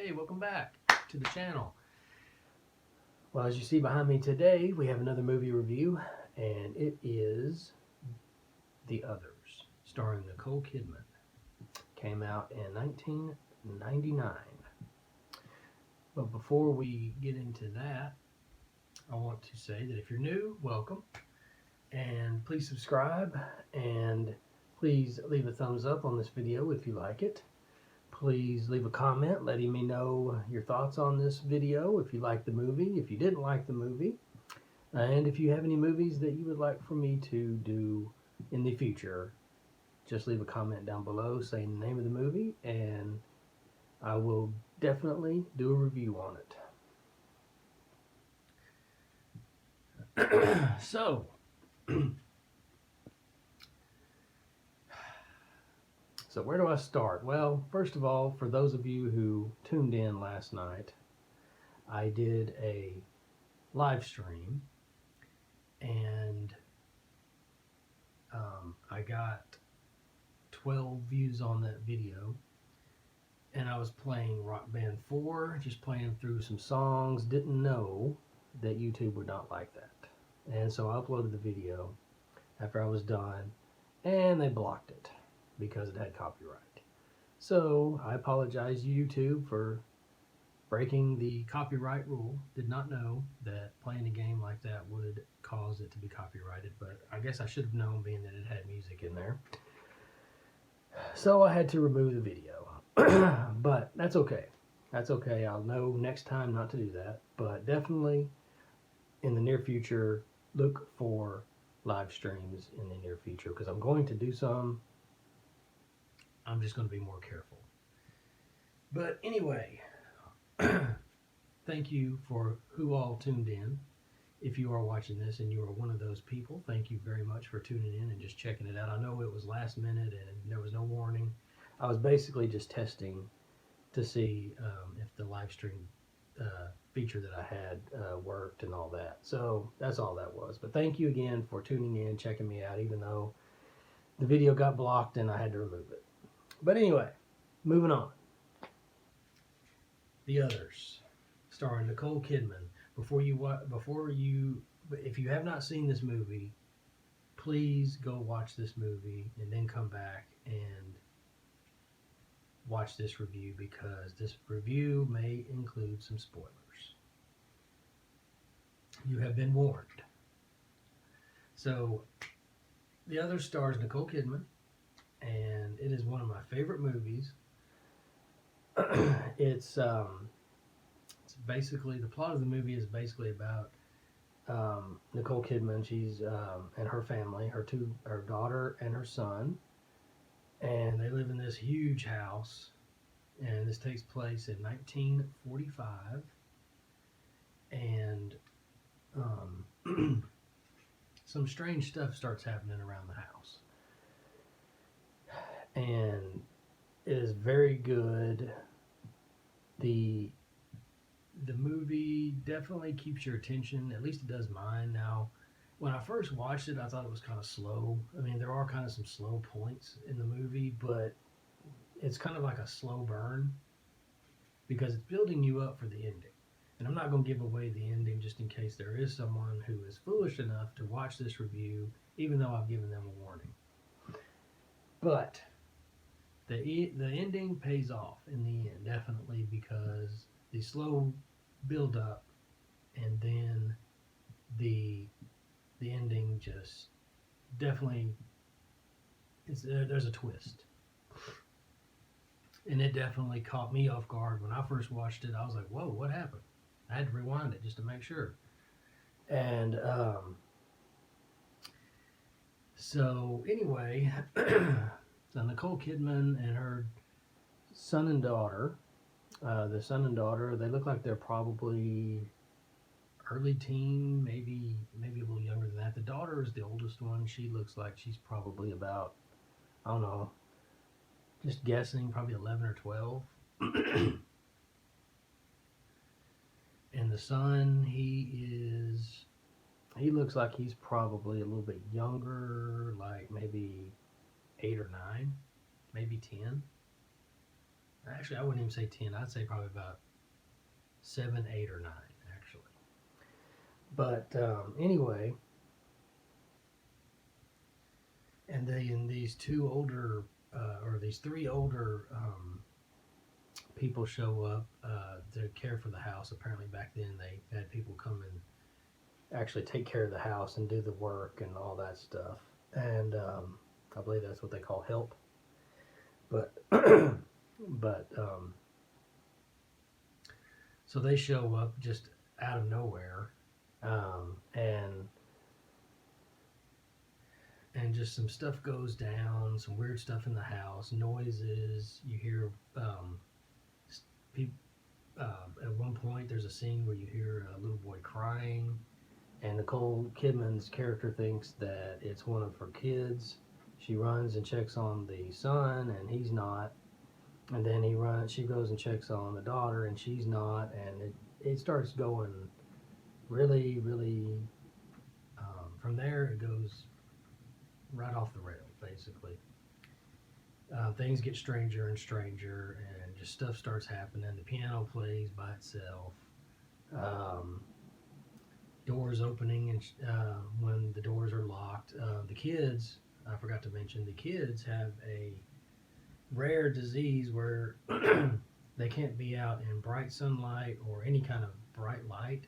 Hey, welcome back to the channel. Well, as you see behind me today, we have another movie review, and it is The Others, starring Nicole Kidman. Came out in 1999. But before we get into that, I want to say that if you're new, welcome. And please subscribe, and please leave a thumbs up on this video if you like it. Please leave a comment letting me know your thoughts on this video, if you liked the movie, if you didn't like the movie, and if you have any movies that you would like for me to do in the future. Just leave a comment down below saying the name of the movie, and I will definitely do a review on it. So, where do I start? Well, first of all, for those of you who tuned in last night, I did a live stream, and I got 12 views on that video, and I was playing Rock Band 4, just playing through some songs. Didn't know that YouTube would not like that, and so I uploaded the video after I was done, and they blocked it because it had copyright. So I apologize to YouTube for breaking the copyright rule. Did not know that playing a game like that would cause it to be copyrighted, but I guess I should have known, being that it had music in there. So I had to remove the video. But that's okay. That's okay. I'll know next time not to do that. But definitely in the near future, look for live streams in the near future, because I'm going to do some. I'm just going to be more careful. But anyway, thank you for who all tuned in. If you are watching this and you are one of those people, thank you very much for tuning in and just checking it out. I know it was last minute and there was no warning. I was basically just testing to see if the live stream feature that I had worked and all that. So that's all that was. But thank you again for tuning in, checking me out, even though the video got blocked and I had to remove it. But anyway, moving on. The Others, starring Nicole Kidman. If you have not seen this movie, please go watch this movie and then come back and watch this review, because this review may include some spoilers. You have been warned. So, The Others stars Nicole Kidman, and it is one of my favorite movies. It's basically, the plot of the movie is basically about Nicole Kidman. She's and her family, her daughter and her son, and they live in this huge house. And this takes place in 1945, and some strange stuff starts happening around the house, and it is very good. The movie definitely keeps your attention, at least it does mine. Now, when I first watched it, I thought it was kind of slow. I mean, there are kind of some slow points in the movie, but it's kind of like a slow burn, because it's building you up for the ending. And I'm not going to give away the ending, just in case there is someone who is foolish enough to watch this review, even though I've given them a warning. But the ending pays off in the end, definitely, because the slow build up and then the ending just definitely, there's a twist. And it definitely caught me off guard. When I first watched it, I was like, whoa, what happened? I had to rewind it just to make sure. And so anyway, so Nicole Kidman and her son and daughter, the son and daughter, they look like they're probably early teen, maybe a little younger than that. The daughter is the oldest one. She looks like she's probably about, I don't know, just guessing, probably 11 or 12. And the son, he looks like he's probably a little bit younger, like maybe 8 or 9, maybe 10. Actually, I wouldn't even say 10. I'd say probably about 7, 8, or 9, actually. But anyway, and these two older, or these three older people show up to care for the house. Apparently, back then they had people come and actually take care of the house and do the work and all that stuff. And I believe that's what they call help. But but so they show up just out of nowhere, and just some stuff goes down, some weird stuff in the house, noises. You hear people. At one point, there's a scene where you hear a little boy crying, and Nicole Kidman's character thinks that it's one of her kids. She runs and checks on the son, and he's not. And then she goes and checks on the daughter, and she's not. And it starts going really, really. From there, it goes right off the rails, basically. Things get stranger and stranger, and just stuff starts happening. The piano plays by itself. Doors opening, and when the doors are locked, the kids. I forgot to mention the kids have a rare disease where they can't be out in bright sunlight or any kind of bright light.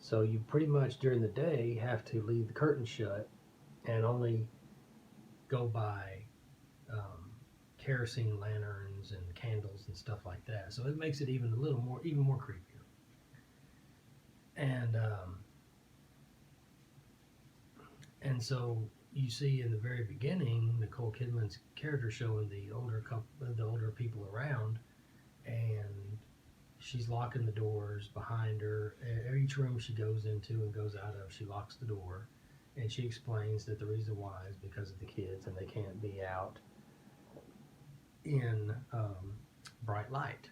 So you pretty much during the day have to leave the curtains shut and only go by kerosene lanterns and candles and stuff like that. So it makes it even more creepier. And so you see in the very beginning Nicole Kidman's character showing the older people around, and she's locking the doors behind her. Each room she goes into and goes out of, she locks the door, and she explains that the reason why is because of the kids and they can't be out in bright light.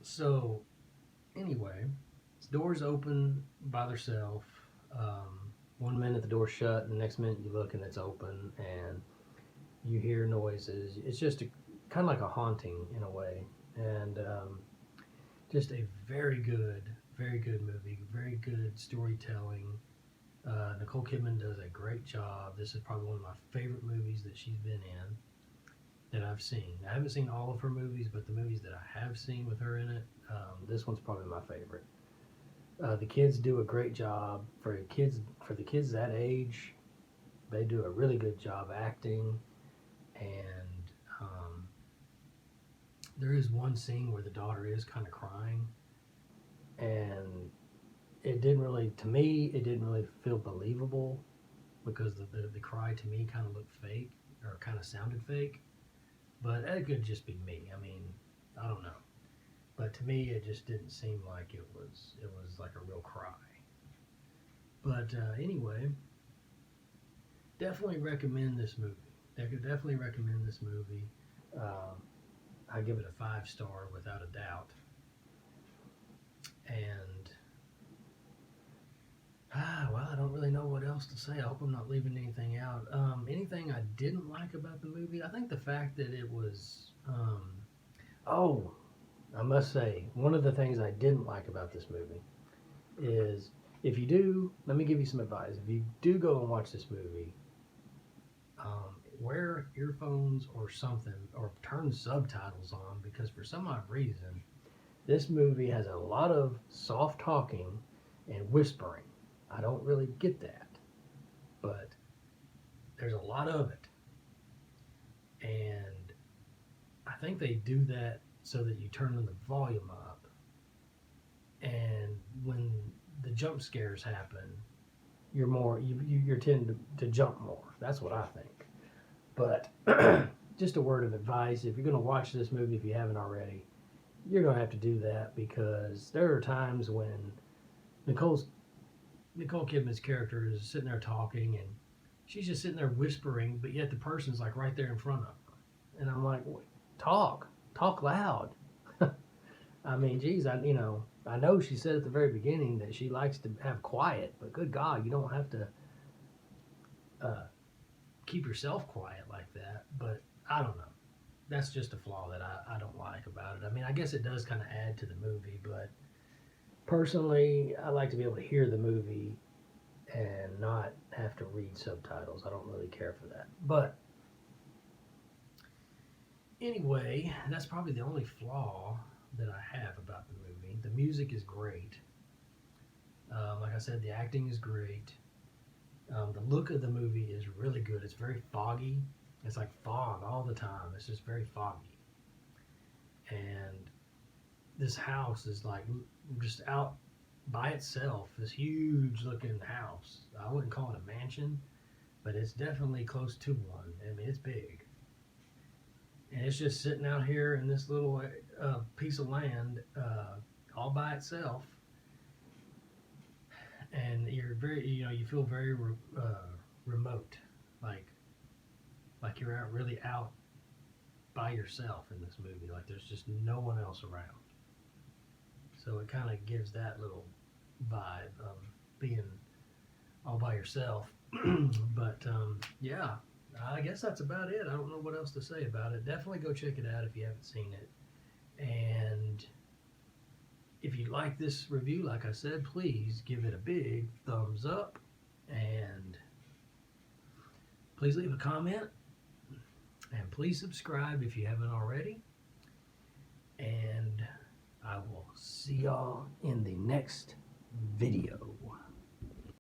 So anyway, doors open by themselves. 1 minute the door's shut, and the next minute you look and it's open, and you hear noises. It's just kind of like a haunting in a way, and just a very good movie, very good storytelling. Nicole Kidman does a great job. This is probably one of my favorite movies that she's been in that I've seen. I haven't seen all of her movies, but the movies that I have seen with her in it, this one's probably my favorite. The kids do a great job for the kids that age. They do a really good job acting, and there is one scene where the daughter is kind of crying, and it didn't really feel believable because the cry to me kind of looked fake or kind of sounded fake, but it could just be me. I mean, I don't know. But to me, it just didn't seem like it was like a real cry. But anyway, definitely recommend this movie. Definitely recommend this movie. I give it a 5-star without a doubt. And well, I don't really know what else to say. I hope I'm not leaving anything out. Anything I didn't like about the movie? I think the fact that it was. I must say, one of the things I didn't like about this movie is if you do, let me give you some advice. If you do go and watch this movie, wear earphones or something, or turn subtitles on, because for some odd reason, this movie has a lot of soft talking and whispering. I don't really get that, but there's a lot of it. And I think they do that so that you turn the volume up, and when the jump scares happen, you tend to jump more. That's what I think. But just a word of advice: if you're going to watch this movie, if you haven't already, you're going to have to do that, because there are times when Nicole Kidman's character is sitting there talking, and she's just sitting there whispering, but yet the person's like right there in front of her, and I'm like, talk loud. I mean, geez, I know she said at the very beginning that she likes to have quiet, but good God, you don't have to keep yourself quiet like that. But I don't know. that's just a flaw that I don't like about it. I mean, I guess it does kind of add to the movie, but personally, I like to be able to hear the movie and not have to read subtitles. I don't really care for that. But anyway, that's probably the only flaw that I have about the movie. The music is great. Like I said, the acting is great. The look of the movie is really good. It's very foggy. It's like fog all the time. It's just very foggy. And this house is like just out by itself. This huge looking house. I wouldn't call it a mansion, but it's definitely close to one. I mean, it's big. And it's just sitting out here in this little piece of land all by itself. And you're very, you feel very remote, like you're out really out by yourself in this movie. Like there's just no one else around. So it kind of gives that little vibe of being all by yourself. But yeah, I guess that's about it. I don't know what else to say about it. Definitely go check it out if you haven't seen it. And if you like this review, like I said, please give it a big thumbs up. And please leave a comment. And please subscribe if you haven't already. And I will see y'all in the next video.